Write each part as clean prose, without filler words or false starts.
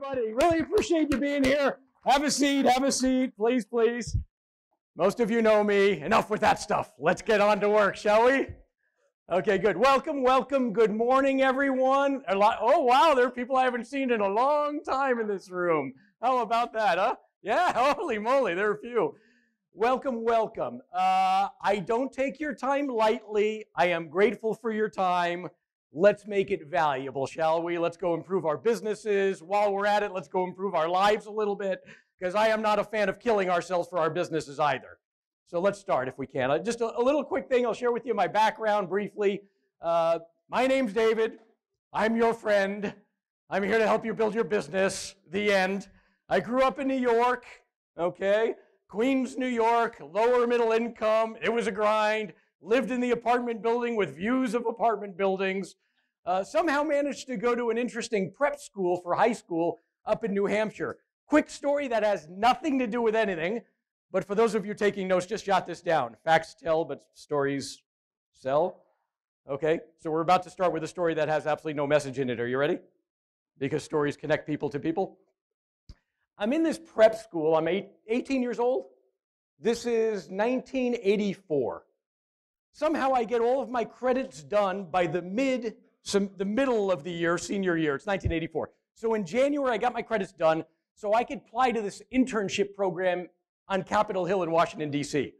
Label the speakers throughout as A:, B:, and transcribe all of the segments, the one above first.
A: everybody. Really appreciate you being here. Have a seat, please, please. Most of you know me. Enough with that stuff. Let's get on to work, shall we? Okay, good. Welcome, welcome. Good morning, everyone. Oh, wow, there are people I haven't seen in a long time in this room. How about that, huh? Yeah, holy moly, there are a few. Welcome, welcome. I don't take your time lightly. I am grateful for your time. Let's make it valuable, shall we? Let's go improve our businesses. While we're at it, let's go improve our lives a little bit, because I am not a fan of killing ourselves for our businesses either. So let's start if we can. Just a little quick thing. I'll share with you my background briefly. My name's David. I'm your friend. I'm here to help you build your business. The end. I grew up in New York, okay? Queens, New York, lower middle income. It was a grind. Lived in the apartment building with views of apartment buildings. Somehow managed to go to an interesting prep school for high school up in New Hampshire. Quick story that has nothing to do with anything, but for those of you taking notes, just jot this down. Facts tell, but stories sell. Okay, so we're about to start with a story that has absolutely no message in it. Are you ready? Because stories connect people to people. I'm in this prep school. I'm 18 years old. This is 1984. Somehow I get all of my credits done by the middle of the year, senior year. It's 1984. So in January, I got my credits done so I could apply to this internship program on Capitol Hill in Washington, D.C.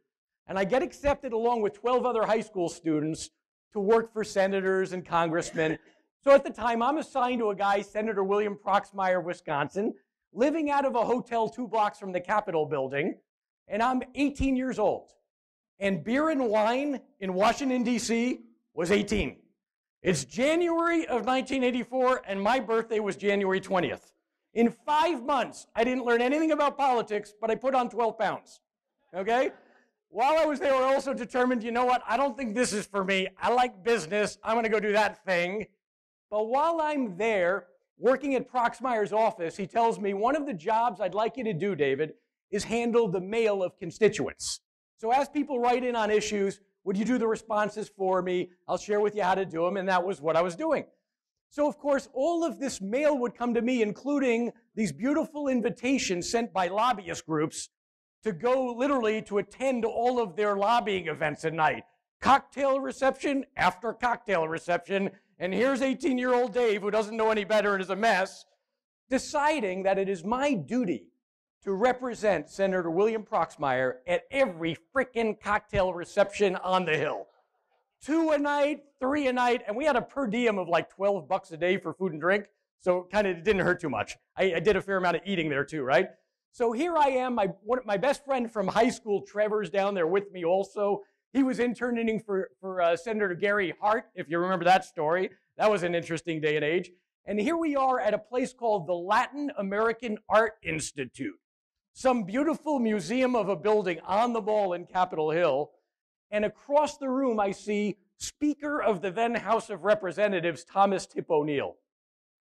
A: And I get accepted along with 12 other high school students to work for senators and congressmen. So at the time, I'm assigned to a guy, Senator William Proxmire of Wisconsin, living out of a hotel 2 blocks from the Capitol building, and I'm 18 years old. And beer and wine in Washington, D.C. was 18. It's January of 1984, and my birthday was January 20th. In 5 months, I didn't learn anything about politics, but I put on 12 pounds, okay? While I was there, I also determined, you know what, I don't think this is for me. I like business. I'm going to go do that thing. But while I'm there, working at Proxmire's office, he tells me, one of the jobs I'd like you to do, David, is handle the mail of constituents. So as people write in on issues, would you do the responses for me? I'll share with you how to do them, and that was what I was doing. So of course, all of this mail would come to me, including these beautiful invitations sent by lobbyist groups to go literally to attend all of their lobbying events at night. Cocktail reception after cocktail reception, and here's 18-year-old Dave, who doesn't know any better and is a mess, deciding that it is my duty to represent Senator William Proxmire at every frickin' cocktail reception on the Hill. 2 a night, 3 a night, and we had a per diem of like $12 a day for food and drink, so kind of didn't hurt too much. I did a fair amount of eating there too, right? So here I am, my best friend from high school, Trevor's down there with me also. He was interning for Senator Gary Hart, if you remember that story. That was an interesting day and age. And here we are at a place called the Latin American Art Institute. Some beautiful museum of a building on the mall in Capitol Hill. And across the room, I see Speaker of the then House of Representatives, Tip ONeill,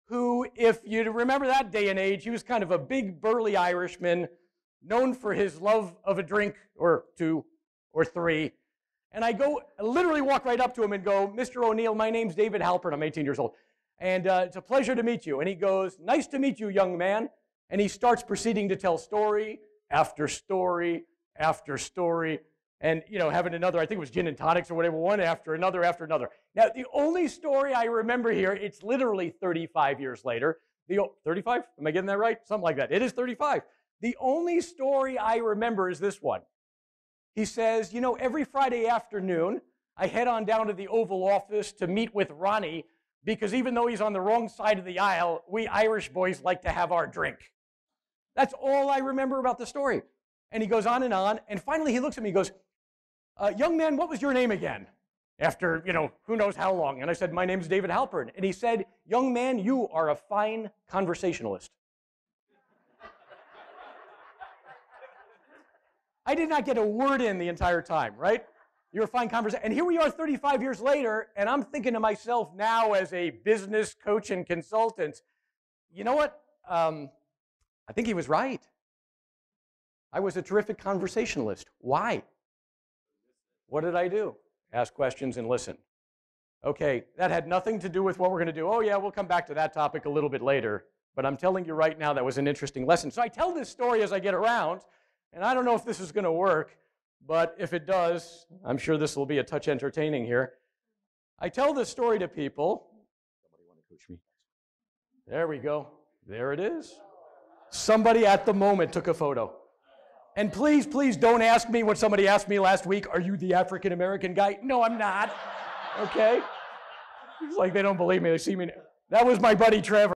A: who, if you remember that day and age, he was kind of a big, burly Irishman, known for his love of a drink or 2 or 3. And I literally walk right up to him and go, Mr. ONeill, my name's David Halpern. I'm 18 years old. And it's a pleasure to meet you. And he goes, nice to meet you, young man. And he starts proceeding to tell story after story after story. And, you know, having another, I think it was gin and tonics or whatever, one after another after another. Now, the only story I remember here, it's literally 35 years later. 35? Am I getting that right? Something like that. It is 35. The only story I remember is this one. He says, you know, every Friday afternoon, I head on down to the Oval Office to meet with Ronnie, because even though he's on the wrong side of the aisle, we Irish boys like to have our drink. That's all I remember about the story. And he goes on, and finally he looks at me and goes, young man, what was your name again? After, you know, who knows how long. And I said, my name's David Halpern. And he said, young man, you are a fine conversationalist. I did not get a word in the entire time, right? You're a fine conversationalist. And here we are 35 years later, and I'm thinking to myself now as a business coach and consultant, you know what? I think he was right. I was a terrific conversationalist. Why? What did I do? Ask questions and listen. Okay, that had nothing to do with what we're going to do. Oh yeah, we'll come back to that topic a little bit later. But I'm telling you right now, that was an interesting lesson. So I tell this story as I get around, and I don't know if this is going to work, but if it does, I'm sure this will be a touch entertaining here. I tell this story to people. Somebody want to coach me? There we go. There it is. Somebody at the moment took a photo. And please, please don't ask me what somebody asked me last week. Are you the African-American guy? No, I'm not. Okay? It's like they don't believe me. They see me. That was my buddy Trevor.